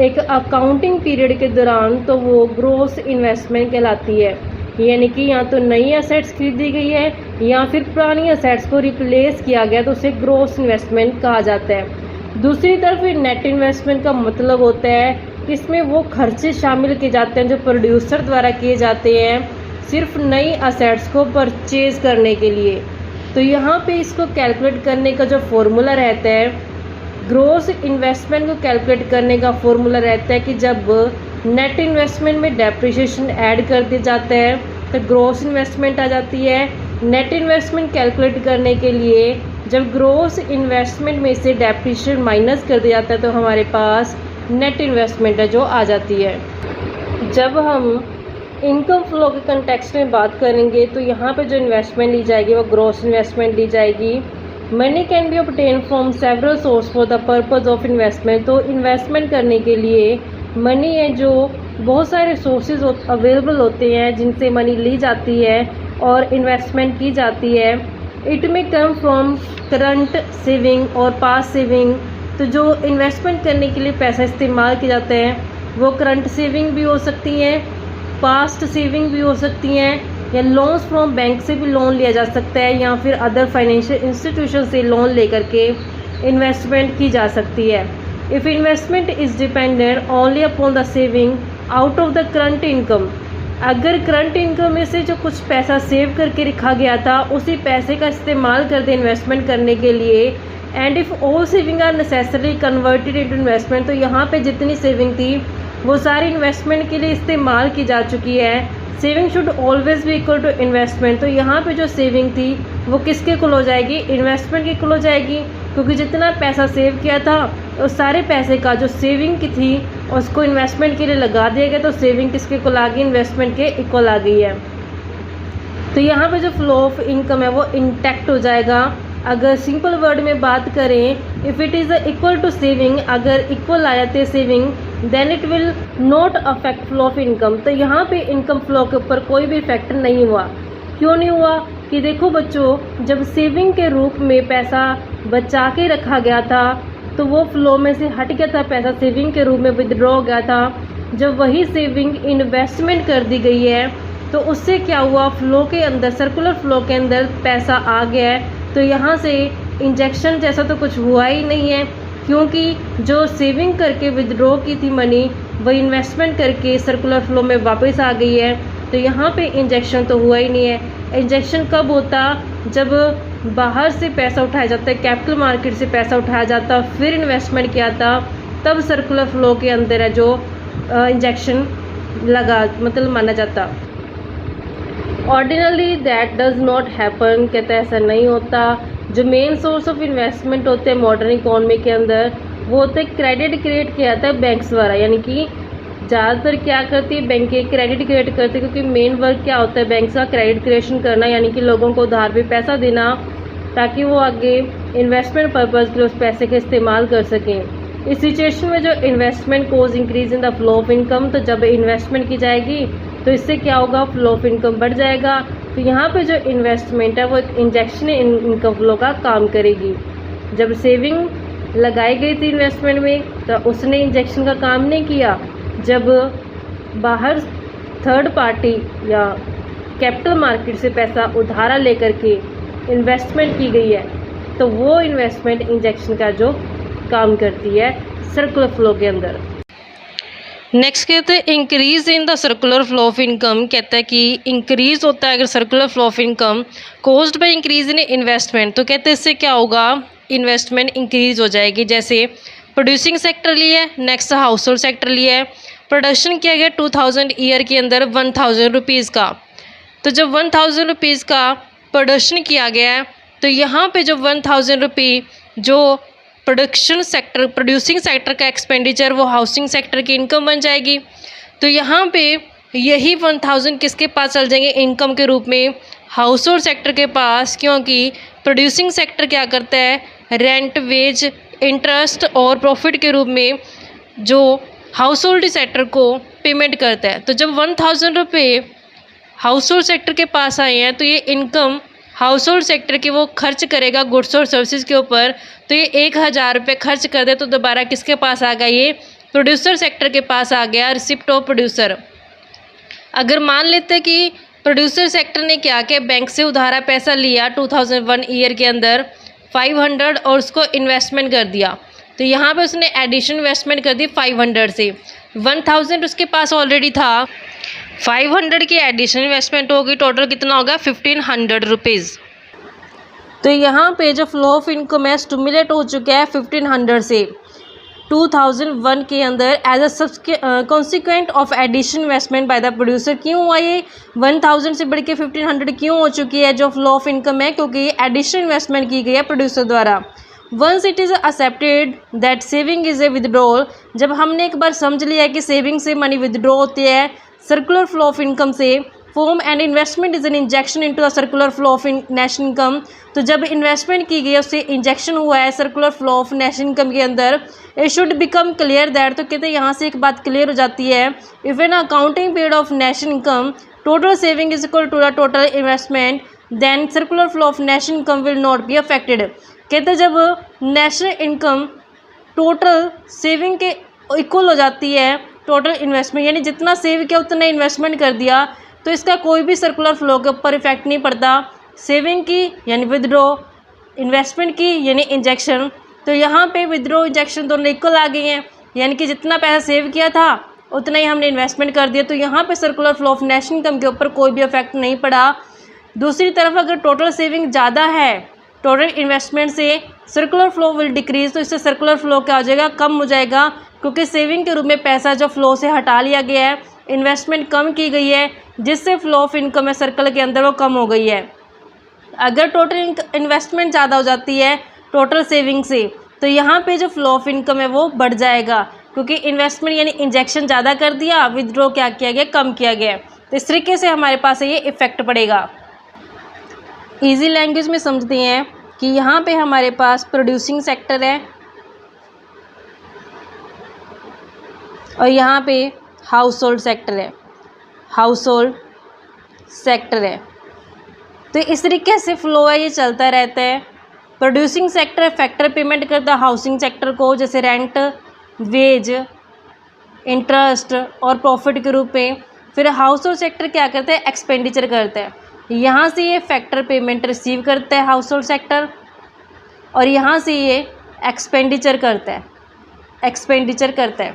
एक अकाउंटिंग पीरियड के दौरान, तो वो ग्रॉस इन्वेस्टमेंट कहलाती है। यानी कि या तो नई असेट्स खरीदी गई है या फिर पुरानी असेट्स को रिप्लेस किया गया, तो उसे ग्रॉस इन्वेस्टमेंट कहा जाता है। दूसरी तरफ नेट इन्वेस्टमेंट का मतलब होता है इसमें वो खर्चे शामिल किए जाते हैं जो प्रोड्यूसर द्वारा किए जाते हैं सिर्फ नई असेट्स को परचेज करने के लिए। तो यहाँ पे इसको कैलकुलेट करने का जो फॉर्मूला रहता है, ग्रॉस इन्वेस्टमेंट को कैलकुलेट करने का फॉर्मूला रहता है कि जब नेट इन्वेस्टमेंट में डेप्रिसिएशन ऐड कर दिया जाता है तो ग्रॉस इन्वेस्टमेंट आ जाती है। नेट इन्वेस्टमेंट कैलकुलेट करने के लिए जब ग्रॉस इन्वेस्टमेंट में से डेप्रिसिएशन माइनस कर दिया जाता है तो हमारे पास नेट इन्वेस्टमेंट है जो आ जाती है। जब हम इनकम फ्लो के कंटेक्स्ट में बात करेंगे तो यहाँ पे जो इन्वेस्टमेंट ली जाएगी वो ग्रॉस इन्वेस्टमेंट ली जाएगी। Money can be obtain from several source for the purpose of investment, तो इन्वेस्टमेंट करने के लिए मनी है जो बहुत सारे सोर्सेज अवेलेबल होते हैं जिनसे मनी ली जाती है और इन्वेस्टमेंट की जाती है। इट में कम फ्रॉम करंट सेविंग और पास सेविंग। तो जो इन्वेस्टमेंट करने के लिए पैसा इस्तेमाल किए जाते हैं वो करंट सेविंग भी हो सकती हैं, पास्ट सेविंग भी हो सकती हैं, या लोन्स फ्रॉम बैंक से भी लोन लिया जा सकता है, या फिर अदर फाइनेंशियल इंस्टीट्यूशन से लोन लेकर के इन्वेस्टमेंट की जा सकती है। If investment is dependent only upon the saving out of the current income, अगर करंट इनकम में से जो कुछ पैसा सेव करके रखा गया था उसी पैसे का इस्तेमाल कर दे इन्वेस्टमेंट करने के लिए, and if all saving are necessary converted into investment, तो यहाँ पे जितनी सेविंग थी वो सारी इन्वेस्टमेंट के लिए इस्तेमाल की जा चुकी है। सेविंग शुड ऑलवेज भी इक्वल टू इन्वेस्टमेंट, तो यहाँ पे जो सेविंग थी वो किसके कुल हो जाएगी, इन्वेस्टमेंट के कुल हो जाएगी, क्योंकि जितना पैसा सेव किया था उस सारे पैसे का जो सेविंग की थी उसको इन्वेस्टमेंट के लिए लगा दिया गया, तो सेविंग किसके कुल आ गई, इन्वेस्टमेंट के इक्वल आ गई है। तो यहाँ पे जो फ्लो ऑफ इनकम है वो इंटैक्ट हो जाएगा। अगर सिंपल वर्ड में बात करें, if it is equal to saving, अगर इक्वल आ जाते हैं saving, then it will not affect flow of income. तो यहाँ पे इनकम फ्लो के ऊपर कोई भी इफेक्ट नहीं हुआ। क्यों नहीं हुआ कि देखो बच्चों, जब सेविंग के रूप में पैसा बचा के रखा गया था तो वो फ्लो में से हट गया था, पैसा सेविंग के रूप में विदड्रॉ हो गया था। जब वही सेविंग इन्वेस्टमेंट कर दी गई है तो उससे क्या हुआ, फ्लो के अंदर, सर्कुलर फ्लो के अंदर पैसा आ गया है। तो यहाँ से इंजेक्शन जैसा तो कुछ हुआ ही नहीं है, क्योंकि जो सेविंग करके विदड्रॉ की थी मनी वो इन्वेस्टमेंट करके सर्कुलर फ्लो में वापस आ गई है। तो यहाँ पे इंजेक्शन तो हुआ ही नहीं है। इंजेक्शन कब होता, जब बाहर से पैसा उठाया जाता है, कैपिटल मार्केट से पैसा उठाया जाता फिर इन्वेस्टमेंट किया था, तब सर्कुलर फ्लो के अंदर है जो इंजेक्शन लगा, मतलब माना जाता। Ordinarily that does not happen, कहते हैं ऐसा नहीं होता। जो मेन सोर्स ऑफ इन्वेस्टमेंट होते हैं मॉडर्न इकोनॉमी के अंदर वो होते हैं क्रेडिट क्रिएट किया जाता है बैंक्स द्वारा, यानी कि ज़्यादातर क्या करती है बैंकें क्रेडिट क्रिएट करती है, क्योंकि मेन वर्क क्या होता है बैंक्स का, क्रेडिट क्रिएशन करना, यानी कि लोगों को उधार पे पैसा देना ताकि वो आगे इन्वेस्टमेंट पर्पज़ के लिए उस पैसे का इस्तेमाल कर सकें। इस सिचुएशन में जो investment cause increase in the flow of income, तो जब इन्वेस्टमेंट की जाएगी तो इससे क्या होगा, फ्लो ऑफ इनकम बढ़ जाएगा। तो यहाँ पे जो इन्वेस्टमेंट है वो एक इंजेक्शन इनकम फ्लो का काम करेगी। जब सेविंग लगाई गई थी इन्वेस्टमेंट में तो उसने इंजेक्शन का काम नहीं किया। जब बाहर थर्ड पार्टी या कैपिटल मार्केट से पैसा उधारा लेकर के इन्वेस्टमेंट की गई है तो वो इन्वेस्टमेंट इंजेक्शन का जो काम करती है सर्कुलर फ्लो के अंदर। नेक्स्ट कहते हैं increase in the circular flow of income, कहता है कि इंक्रीज होता है अगर circular flow of income caused by increase in investment, तो कहते हैं इससे क्या होगा, इन्वेस्टमेंट इंक्रीज हो जाएगी। जैसे प्रोड्यूसिंग सेक्टर लिया है, नेक्स्ट हाउस होल्ड सेक्टर लिया है, प्रोडक्शन किया गया 2000 ईयर के अंदर 1000 रुपीज़ का, तो जब 1000 रुपीज़ का प्रोडक्शन किया गया है तो यहाँ पे जो 1000 रुपये जो प्रोड्यूसिंग सेक्टर का एक्सपेंडिचर वो हाउसिंग सेक्टर की इनकम बन जाएगी। तो यहाँ पे यही 1000 किसके पास चल जाएंगे इनकम के रूप में, हाउस होल्ड सेक्टर के पास, क्योंकि प्रोड्यूसिंग सेक्टर क्या करता है, रेंट, वेज, इंटरेस्ट और प्रॉफिट के रूप में जो हाउस होल्ड सेक्टर को पेमेंट करता है। तो जब 1000 रुपये हाउस होल्ड सेक्टर के पास आए हैं तो ये इनकम हाउस होल्ड सेक्टर के वो खर्च करेगा गुड्स और सर्विसेज के ऊपर। तो ये 1000 रुपये खर्च कर दे तो दोबारा किसके पास आ गया, ये प्रोड्यूसर सेक्टर के पास आ गया, रिसिप्ट ऑफ प्रोड्यूसर। अगर मान लेते हैं कि प्रोड्यूसर सेक्टर ने क्या किया, बैंक से उधारा पैसा लिया 2001 ईयर के अंदर 500 और उसको इन्वेस्टमेंट कर दिया, तो यहाँ पे उसने एडिशन इन्वेस्टमेंट कर दी 500 से, 1000 उसके पास ऑलरेडी था, 500 की एडिशन इन्वेस्टमेंट होगी, टोटल कितना होगा 1500 रुपीज़। तो यहाँ पे जो फ्लो ऑफ इनकम है स्टिमुलेट हो चुका है 1500 से 2001 के अंदर as a consequent of addition investment by the producer. क्यों हुआ ये 1000 से बढ़ के 1500 क्यों हो चुकी है जो फ्लो ऑफ इनकम है, क्योंकि एडिशन इन्वेस्टमेंट की गई है प्रोड्यूसर द्वारा। Once it is accepted that saving is a withdrawal, जब हमने एक बार समझ लिया कि सेविंग से मनी विदड्रॉ होती है सर्कुलर फ्लो ऑफ इनकम से, form and investment is an injection into the circular flow of national income, तो जब इन्वेस्टमेंट की गई उससे इंजेक्शन हुआ है circular flow of national income के अंदर, it should become clear that, तो कहते हैं यहाँ से एक बात क्लियर हो जाती है, if an accounting period of national income total saving is equal to the total investment, then circular flow of national income will not be affected. कहते हैं जब नेशनल इनकम टोटल सेविंग के इक्वल हो जाती है टोटल इन्वेस्टमेंट, यानी जितना save किया उतना इन्वेस्टमेंट कर दिया, तो इसका कोई भी सर्कुलर फ्लो के ऊपर इफेक्ट नहीं पड़ता। सेविंग की यानी विदड्रॉ, इन्वेस्टमेंट की यानी इंजेक्शन, तो यहाँ पे विदड्रॉ इंजेक्शन दोनों इक्वल आ गई हैं, यानी कि जितना पैसा सेव किया था उतना ही हमने इन्वेस्टमेंट कर दिया, तो यहाँ पे circular flow of national income के ऊपर कोई भी इफेक्ट नहीं पड़ा। दूसरी तरफ अगर टोटल सेविंग ज़्यादा है टोटल इन्वेस्टमेंट से, सर्कुलर फ्लो विल डिक्रीज, तो इससे सर्कुलर फ्लो क्या हो जाएगा, कम हो जाएगा, क्योंकि सेविंग के रूप में पैसा जो फ्लो से हटा लिया गया है, इन्वेस्टमेंट कम की गई है, जिससे फ्लो ऑफ इनकम है सर्कल के अंदर वो कम हो गई है। अगर टोटल इन्वेस्टमेंट ज़्यादा हो जाती है टोटल सेविंग से, तो यहाँ पे जो फ्लो ऑफ इनकम है वो बढ़ जाएगा, क्योंकि इन्वेस्टमेंट यानी इंजेक्शन ज़्यादा कर दिया, विदड्रॉ क्या किया गया, कम किया गया। तो इस तरीके से हमारे पास ये इफ़ेक्ट पड़ेगा। ईजी लैंग्वेज में समझते हैं कि यहाँ पे हमारे पास प्रोड्यूसिंग सेक्टर है और यहाँ पे हाउस होल्ड सेक्टर है, हाउस होल्ड सेक्टर है। तो इस तरीके से फ्लो है ये चलता रहता है। प्रोड्यूसिंग सेक्टर फैक्टर पेमेंट करता है हाउसिंग सेक्टर को, जैसे रेंट, वेज, इंटरेस्ट और प्रॉफिट के रूप में। फिर हाउस होल्ड सेक्टर क्या करता है, एक्सपेंडिचर करता है। यहाँ से ये फैक्टर पेमेंट रिसीव करता है हाउस होल्ड सेक्टर, और यहाँ से ये एक्सपेंडिचर करता है, एक्सपेंडिचर करता है।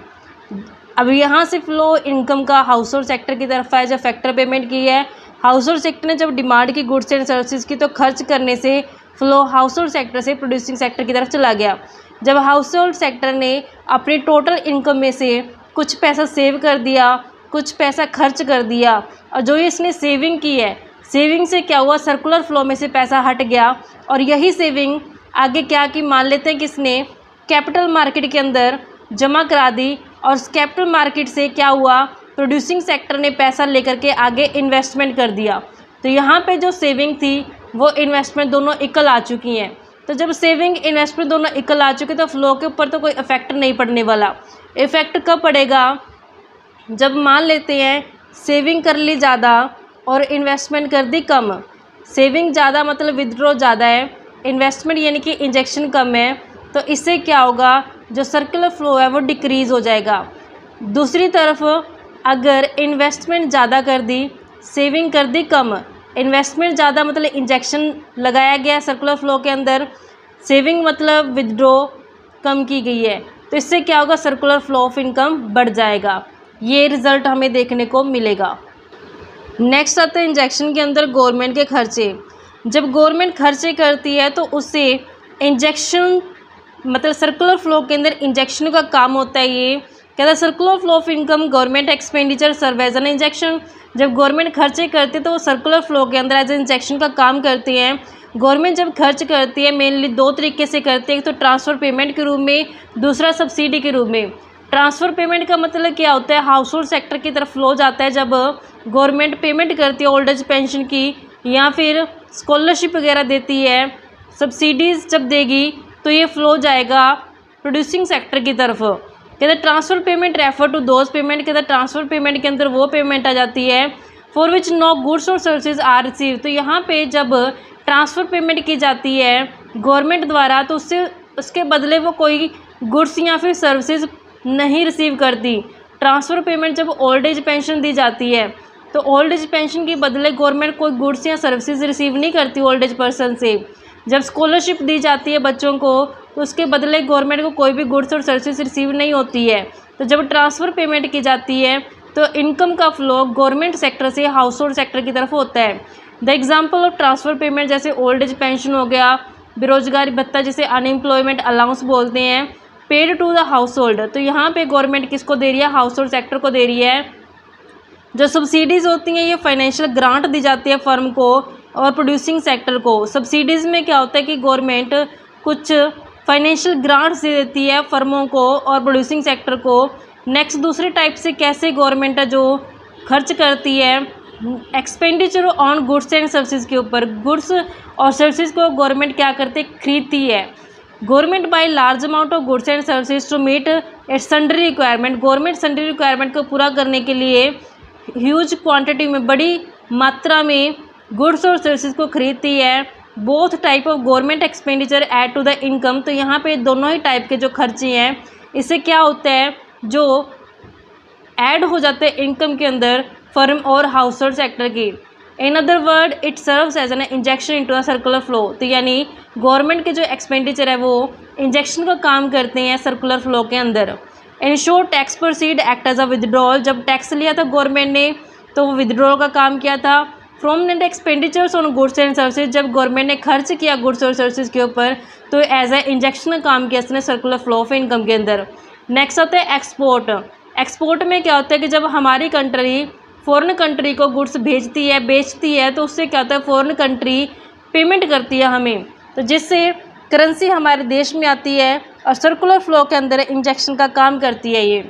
अब यहाँ से फ्लो इनकम का हाउस होल्ड सेक्टर की तरफ है, जब फैक्टर पेमेंट की है हाउस होल्ड सेक्टर ने, जब डिमांड की गुड्स एंड सर्विसेज की, तो खर्च करने से फ्लो हाउस होल्ड सेक्टर से प्रोड्यूसिंग सेक्टर की तरफ चला गया। जब हाउस होल्ड सेक्टर ने अपनी टोटल इनकम में से कुछ पैसा सेव कर दिया, कुछ पैसा खर्च कर दिया, और जो इसने सेविंग की है, सेविंग से क्या हुआ, सर्कुलर फ्लो में से पैसा हट गया, और यही सेविंग आगे क्या की, मान लेते हैं किसने कैपिटल मार्केट के अंदर जमा करा दी, और उस कैपिटल मार्केट से क्या हुआ, प्रोड्यूसिंग सेक्टर ने पैसा लेकर के आगे इन्वेस्टमेंट कर दिया। तो यहाँ पे जो सेविंग थी वो इन्वेस्टमेंट दोनों इक्वल आ चुकी हैं। तो जब सेविंग इन्वेस्टमेंट दोनों इक्वल आ चुके तो फ्लो के ऊपर तो कोई इफेक्ट नहीं पड़ने वाला। इफेक्ट कब पड़ेगा, जब मान लेते हैं सेविंग कर ली ज़्यादा और इन्वेस्टमेंट कर दी कम। सेविंग ज़्यादा मतलब विदड्रॉ ज़्यादा है, इन्वेस्टमेंट यानी कि इंजेक्शन कम है, तो इससे क्या होगा, जो सर्कुलर फ्लो है वो डिक्रीज़ हो जाएगा। दूसरी तरफ अगर इन्वेस्टमेंट ज़्यादा कर दी, सेविंग कर दी कम, इन्वेस्टमेंट ज़्यादा मतलब इंजेक्शन लगाया गया सर्कुलर फ्लो के अंदर, सेविंग मतलब विदड्रॉ कम की गई है, तो इससे क्या होगा, सर्कुलर फ्लो ऑफ इनकम बढ़ जाएगा। ये रिज़ल्ट हमें देखने को मिलेगा। नेक्स्ट आता है इंजेक्शन के अंदर गवर्नमेंट के खर्चे। जब गवर्नमेंट खर्चे करती है तो उससे इंजेक्शन मतलब सर्कुलर फ्लो के अंदर इंजेक्शन का काम होता है। ये कहता है circular flow of income government expenditure serve as an injection. जब गवर्नमेंट खर्चे करती है तो वो सर्कुलर फ्लो के अंदर एज इंजेक्शन का काम करती हैं। गवर्नमेंट जब खर्च करती है मेनली दो तरीके से करती है, एक तो ट्रांसफ़र पेमेंट के रूप में, दूसरा सब्सिडी के रूप में। ट्रांसफ़र पेमेंट का मतलब क्या होता है, हाउस होल्ड सेक्टर की तरफ फ्लो जाता है जब गवर्नमेंट पेमेंट करती है ओल्ड एज पेंशन की या फिर स्कॉलरशिप वगैरह देती है, सब्सिडीज़ जब देगी तो ये फ्लो जाएगा प्रोड्यूसिंग सेक्टर की तरफ। कहते हैं transfer payment refer to those payment, कहते हैं ट्रांसफ़र पेमेंट के अंदर वो पेमेंट आ जाती है फॉर विच नो गुड्स और सर्विसेज आर रिसीव। तो यहाँ पे जब ट्रांसफ़र पेमेंट की जाती है गवर्नमेंट द्वारा तो उसके बदले वो कोई गुड्स या फिर सर्विसेज नहीं रिसीव करती। ट्रांसफ़र पेमेंट जब ओल्ड एज पेंशन दी जाती है तो ओल्ड एज पेंशन के बदले गवर्नमेंट कोई गुड्स या सर्विसेज रिसीव नहीं करती ओल्ड एज पर्सन से। जब स्कॉलरशिप दी जाती है बच्चों को तो उसके बदले गवर्नमेंट को कोई भी गुड्स और सर्विसेज रिसीव नहीं होती है। तो जब ट्रांसफ़र पेमेंट की जाती है तो इनकम का फ्लो गवर्नमेंट सेक्टर से हाउस होल्ड सेक्टर की तरफ होता है। The example of transfer payment जैसे ओल्ड एज पेंशन हो गया, बेरोजगारी भत्ता जिसे अनएम्प्लॉयमेंट अलाउंस बोलते हैं, paid to the household. तो यहाँ पे गवर्नमेंट किसको दे रही है, हाउस होल्ड सेक्टर को दे रही है। जो सब्सिडीज़ होती हैं ये फाइनेंशियल ग्रांट दी जाती है फर्म को और प्रोड्यूसिंग सेक्टर को। सब्सिडीज़ में क्या होता है कि गवर्नमेंट कुछ फाइनेंशियल ग्रांट्स दे देती है फर्मों को और प्रोड्यूसिंग सेक्टर को। नेक्स्ट दूसरे टाइप से कैसे गवर्नमेंट है जो खर्च करती है expenditure on goods and services के ऊपर। गुड्स और सर्विसेज को गवर्नमेंट क्या करती है, खरीदती है। Government buy large amount of goods and services to meet its sundry requirement. Government sundry requirement को पूरा करने के लिए ह्यूज क्वांटिटी में, बड़ी मात्रा में गुड्स और सर्विसेज को खरीदती है। Both type of government expenditure add to the income, तो यहाँ पे दोनों ही टाइप के जो खर्चे हैं इससे क्या होता है, जो ऐड हो जाते हैं इनकम के अंदर फर्म और हाउस होल्ड सेक्टर की। In other word it serves as an injection into the circular flow, तो यानी गवर्नमेंट के जो एक्सपेंडिचर है वो इंजेक्शन का काम करते हैं सर्कुलर फ्लो के अंदर। In short tax proceed act as a withdrawal, जब टैक्स लिया था गवर्नमेंट ने तो वो विदड्रॉल का काम किया था। From net expenditures on goods and services, जब गवर्नमेंट ने खर्च किया गुड्स और सर्विसेज के ऊपर तो एज ए इंजेक्शन का काम किया इसने सर्कुलर फ्लो ऑफ इनकम के अंदर। नेक्स्ट आता है एक्सपोर्ट। एक्सपोर्ट में क्या होता है कि जब हमारी कंट्री फॉरेन कंट्री को गुड्स भेजती है, बेचती है, तो उससे क्या होता है फॉरेन कंट्री पेमेंट करती है हमें, तो जिससे करेंसी हमारे देश में आती है और सर्कुलर फ्लो के अंदर इंजेक्शन का काम करती है ये।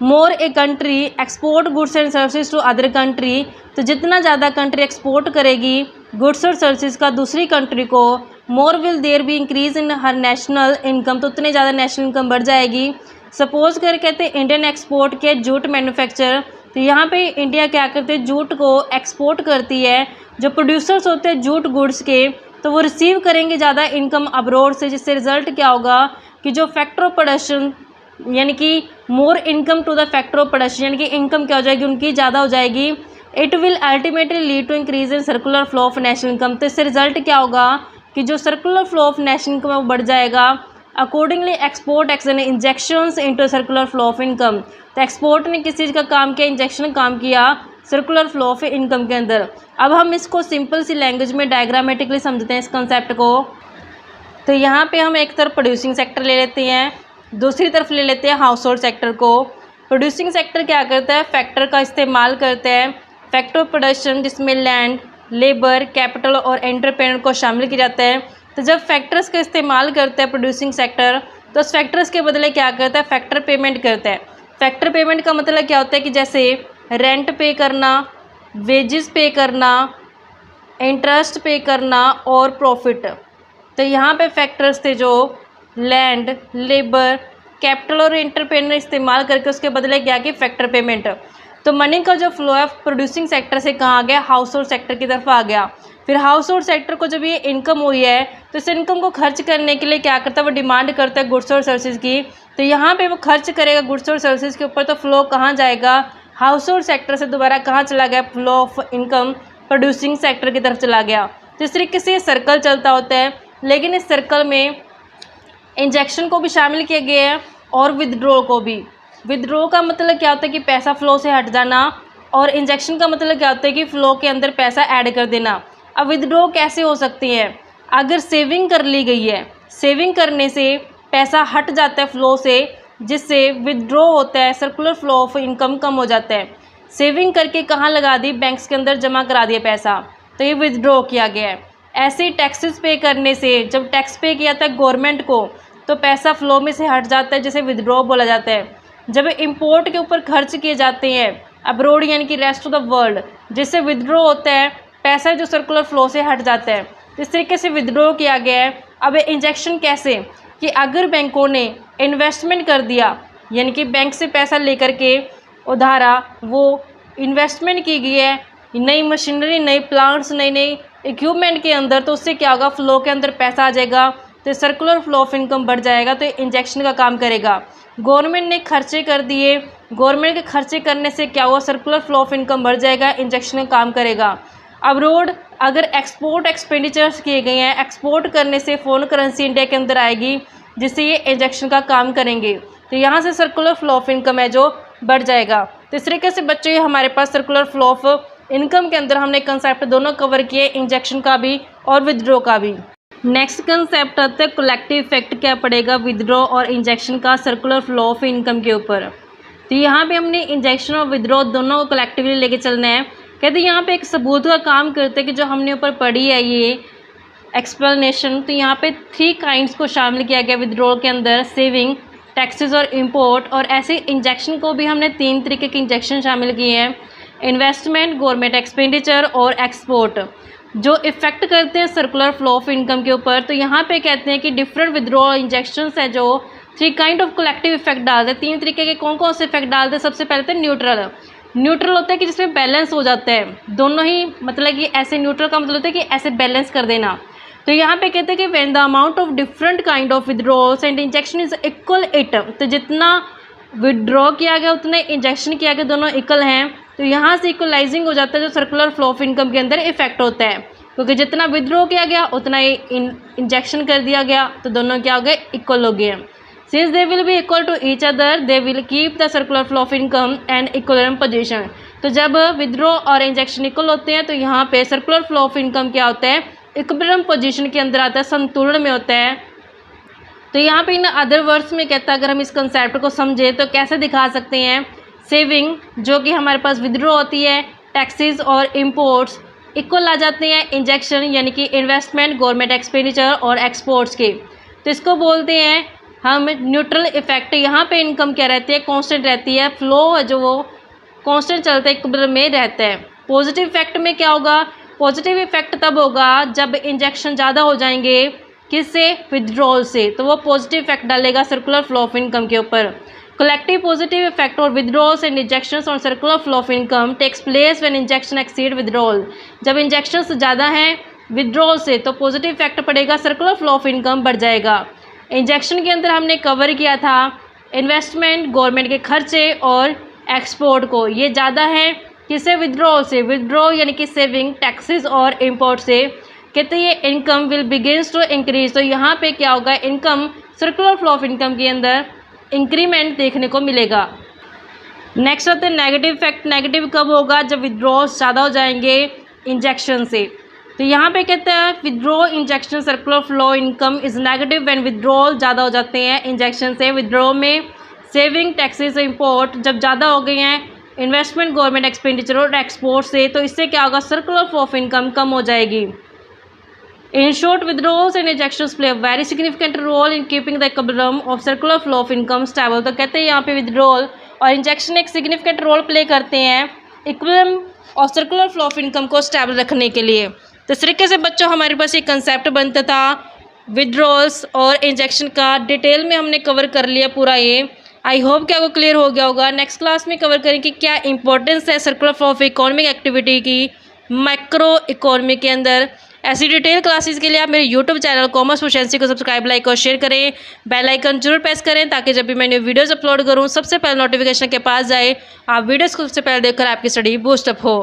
More a country export goods and services to other country, तो जितना ज़्यादा कंट्री एक्सपोर्ट करेगी गुड्स और सर्विसेज का दूसरी कंट्री को, more will there be increase in her national income, तो उतने ज़्यादा नेशनल इनकम बढ़ जाएगी। सपोज कर कहते हैं इंडियन एक्सपोर्ट के जूट मैन्युफैक्चर, तो यहाँ पे इंडिया क्या करते हैं जूट को एक्सपोर्ट करती है। जो प्रोड्यूसर्स होते हैं जूट गुड्स के तो वो रिसीव करेंगे ज़्यादा इनकम अब्रॉड से, जिससे रिजल्ट क्या होगा कि जो फैक्टर ऑफ प्रोडक्शन यानी कि more income to the factor of production, यानी कि इनकम क्या हो जाएगी उनकी ज़्यादा हो जाएगी। It will ultimately lead to increase in circular flow of national income, तो इससे रिजल्ट क्या होगा कि जो circular flow of national income है वो बढ़ जाएगा। Accordingly export acts an injections into circular flow of income, तो एक्सपोर्ट ने किस चीज़ का काम किया, इंजेक्शन काम किया सर्कुलर फ्लो ऑफ इनकम के अंदर। अब हम इसको सिंपल सी लैंग्वेज में डायग्रामेटिकली समझते हैं इस कंसेप्ट को। तो यहाँ पे हम एक तरफ प्रोड्यूसिंग सेक्टर ले लेते हैं, दूसरी तरफ ले लेते हैं हाउस होल्ड सेक्टर को। प्रोड्यूसिंग सेक्टर क्या करता है, फैक्टर का इस्तेमाल करता है, फैक्टर ऑफ प्रोडक्शन जिसमें लैंड, लेबर, कैपिटल और एंटरप्रेन्योर को शामिल किया जाता है। तो जब फैक्टर्स का इस्तेमाल करता है प्रोड्यूसिंग सेक्टर तो उस फैक्टर्स के बदले क्या करता है, फैक्टर पेमेंट करता है। फैक्टर पेमेंट का मतलब क्या होता है कि जैसे रेंट पे करना, वेजेस पे करना, इंटरेस्ट पे करना और प्रॉफिट। तो यहाँ पे फैक्टर्स थे जो लैंड, लेबर, कैपिटल और एंटरप्रेन्योर इस्तेमाल करके उसके बदले क्या कि फैक्टर पेमेंट। तो मनी का जो फ्लो है प्रोड्यूसिंग सेक्टर से कहाँ आ गया, हाउस होल्ड सेक्टर की तरफ आ गया। फिर हाउस होल्ड सेक्टर को जब ये इनकम हुई है तो इस इनकम को खर्च करने के लिए क्या करता है, वो डिमांड करता है गुड्स और सर्विसेज की। तो यहाँ पे वो खर्च करेगा गुड्स और सर्विसेज के ऊपर, तो फ्लो कहाँ जाएगा, हाउस होल्ड सेक्टर से दोबारा कहाँ चला गया, flow of income producing sector की तरफ चला गया। तो इस तरीके से सर्कल चलता होता है, लेकिन इस सर्कल में इंजेक्शन को भी शामिल किया गया है और विदड्रॉ को भी। विदड्रॉ का मतलब क्या होता है कि पैसा फ्लो से हट जाना, और इंजेक्शन का मतलब क्या होता है कि फ्लो के अंदर पैसा ऐड कर देना। अब विदड्रॉ कैसे हो सकती है, अगर सेविंग कर ली गई है, सेविंग करने से पैसा हट जाता है फ्लो से, जिससे विदड्रॉ होता है, सर्कुलर फ्लो ऑफ इनकम कम हो जाता है। सेविंग करके कहाँ लगा दी, बैंक्स के अंदर जमा करा दिया पैसा, तो ये विदड्रॉ किया गया है। ऐसे ही टैक्सेस पे करने से, जब टैक्स पे किया था गवर्नमेंट को तो पैसा फ्लो में से हट जाता है, जिसे विदड्रॉ बोला जाता है। जब इंपोर्ट के ऊपर खर्च किए जाते हैं अब्रोड यानी कि रेस्ट ऑफ द वर्ल्ड, जिससे विदड्रॉ होता है, पैसा जो सर्कुलर फ्लो से हट जाता है। इस तरीके से विदड्रॉ किया गया है। अब इंजेक्शन कैसे, कि अगर बैंकों ने इन्वेस्टमेंट कर दिया, यानी कि बैंक से पैसा लेकर के उधारा वो इन्वेस्टमेंट की गई है नई मशीनरी, नए प्लांट्स, नई नई इक्विपमेंट के अंदर, तो उससे क्या होगा, फ्लो के अंदर पैसा आ जाएगा, तो सर्कुलर फ्लो ऑफ इनकम बढ़ जाएगा, तो इंजेक्शन का काम करेगा। गवर्नमेंट ने खर्चे कर दिए, गवर्नमेंट के खर्चे करने से क्या हुआ, सर्कुलर फ्लो ऑफ इनकम बढ़ जाएगा, इंजेक्शन का काम करेगा। अब्रोड अगर एक्सपोर्ट एक्सपेंडिचर्स किए गए हैं, एक्सपोर्ट करने से फॉरेन करेंसी इंडिया के अंदर आएगी, जिससे ये इंजेक्शन का काम करेंगे, तो यहाँ से सर्कुलर फ्लो ऑफ इनकम है जो बढ़ जाएगा। तो इस तरीके से बच्चों ये हमारे पास सर्कुलर फ्लो ऑफ इनकम के अंदर हमने कंसेप्ट दोनों कवर किए, इंजेक्शन का भी और विदड्रॉ का भी। नेक्स्ट कंसेप्ट आता है कलेक्टिव इफेक्ट क्या पड़ेगा विदड्रॉ और इंजेक्शन का सर्कुलर फ्लो ऑफ इनकम के ऊपर। तो यहाँ पे हमने इंजेक्शन और विदड्रॉ दोनों को कलेक्टिवली लेके चलना है। कहते हैं यहाँ पे एक सबूत का काम करते हैं कि जो हमने ऊपर पढ़ी है ये एक्सप्लेनेशन, तो यहाँ पे 3 काइंड्स को शामिल किया गया विदड्रॉ के अंदर, सेविंग, टैक्सेस और इम्पोर्ट। और ऐसे इंजेक्शन को भी हमने 3 तरीके के इंजेक्शन शामिल किए हैं, इन्वेस्टमेंट, गवर्नमेंट एक्सपेंडिचर और एक्सपोर्ट, जो इफ़ेक्ट करते हैं सर्कुलर फ्लो ऑफ इनकम के ऊपर। तो यहाँ पे कहते हैं कि डिफरेंट विदड्रॉ इंजेक्शंस है जो 3 काइंड ऑफ कलेक्टिव इफेक्ट डालते हैं। 3 तरीके के कौन कौन से इफेक्ट डालते हैं, सबसे पहले तो न्यूट्रल। न्यूट्रल होता है कि जिसमें बैलेंस हो जाता है, दोनों ही मतलब कि ऐसे न्यूट्रल का मतलब होता है कि ऐसे बैलेंस कर देना। तो यहाँ पे कहते हैं कि when the amount of different kind of withdrawals and injection is equal it, तो जितना विड्रॉ किया गया उतने इंजेक्शन किया गया दोनों इक्वल हैं, तो यहाँ से इक्वलाइजिंग हो जाता है जो सर्कुलर फ्लो ऑफ इनकम के अंदर इफेक्ट होता है, क्योंकि जितना विड्रॉ किया गया उतना ही इंजेक्शन कर दिया गया, तो दोनों क्या हो गए, इक्वल हो गए। Since they will be equal to each other they will keep the circular flow of income and equilibrium position. तो जब विड्रॉ और इंजेक्शन इक्वल होते हैं तो यहाँ पे सर्कुलर फ्लो ऑफ इनकम क्या होता है, इक्विलिब्रियम पोजीशन के अंदर आता है, संतुलन में होता है। तो यहाँ पे इन अदर वर्ड्स में कहता है, अगर हम इस कंसेप्ट को समझें तो कैसे दिखा सकते हैं, सेविंग जो कि हमारे पास विड्रॉ होती है, टैक्सेस और इम्पोर्ट्स इक्वल आ जाते हैं इंजेक्शन यानी कि इन्वेस्टमेंट, गवर्नमेंट एक्सपेंडिचर और एक्सपोर्ट्स के। तो इसको बोलते हैं हम न्यूट्रल इफेक्ट। यहाँ पे इनकम क्या रहती है, कांस्टेंट रहती है, फ्लो है जो वो कांस्टेंट चलता है, इक्विलिब्रियम में रहता है। पॉजिटिव इफेक्ट में क्या होगा, पॉजिटिव इफेक्ट तब होगा जब इंजेक्शन ज़्यादा हो जाएंगे, किससे, विड्रॉल से, तो वो पॉजिटिव इफेक्ट डालेगा सर्कुलर फ्लो ऑफ इनकम के ऊपर। कलेक्टिव पॉजिटिव इफेक्ट और withdrawals and injections on circular flow of income tax place when injection exceed withdrawal. जब इंजेक्शंस ज़्यादा हैं विड्रॉल से तो पॉजिटिव इफेक्ट पड़ेगा, सर्कुलर फ्लो ऑफ इनकम बढ़ जाएगा। इंजेक्शन के अंदर हमने कवर किया था इन्वेस्टमेंट, गवर्नमेंट के खर्चे और एक्सपोर्ट को, ये ज़्यादा है किससे, विड्रॉल से। विड्रॉ यानी कि सेविंग, टैक्सेस और इम्पोर्ट से। कहते हैं ये income will begins to increase, तो यहाँ पे क्या होगा, income circular flow of income के अंदर इंक्रीमेंट देखने को मिलेगा। नेक्स्ट आते हैं नेगेटिव इफेक्ट। नेगेटिव कब होगा, जब विड्रॉल्स ज़्यादा हो जाएंगे इंजेक्शन से। तो यहाँ पे कहते हैं withdraw injection circular flow income is negative when withdrawal ज़्यादा हो जाते हैं इंजेक्शन से। विड्रॉ में सेविंग, टैक्सेस, इम्पोर्ट जब ज़्यादा हो गए हैं, इन्वेस्टमेंट, गवर्नमेंट एक्सपेंडिचर और एक्सपोर्ट से, तो इससे क्या होगा, सर्कुलर फ्लो ऑफ इनकम कम हो जाएगी। In short, withdrawals and injections play a very significant role in keeping the equilibrium of circular flow of income stable. तो कहते हैं यहाँ पे विड्रॉल और इंजेक्शन एक सिग्निफिकेंट रोल प्ले करते हैं इक्विलिब्रियम और सर्कुलर फ्लो ऑफ इनकम को स्टेबल रखने के लिए। तो इस तरीके से बच्चों हमारे पास एक कंसेप्ट बनता था विड्रॉल्स और इंजेक्शन का, डिटेल में हमने कवर कर लिया पूरा ये। आई होप कि आपको क्लियर हो गया होगा। नेक्स्ट क्लास में कवर करेंगे कि क्या इंपॉर्टेंस है circular flow of economic activity की माइक्रो इकोनॉमी के अंदर। ऐसी डिटेल क्लासेस के लिए आप मेरे यूट्यूब चैनल कॉमर्स प्रोफिशिएंसी को सब्सक्राइब, लाइक और शेयर करें। बेल आइकन जरूर प्रेस करें ताकि जब भी मैं न्यू वीडियोस अपलोड करूं सबसे पहले नोटिफिकेशन के पास जाए, आप वीडियोस को सबसे पहले देखकर आपकी स्टडी बूस्ट अप हो।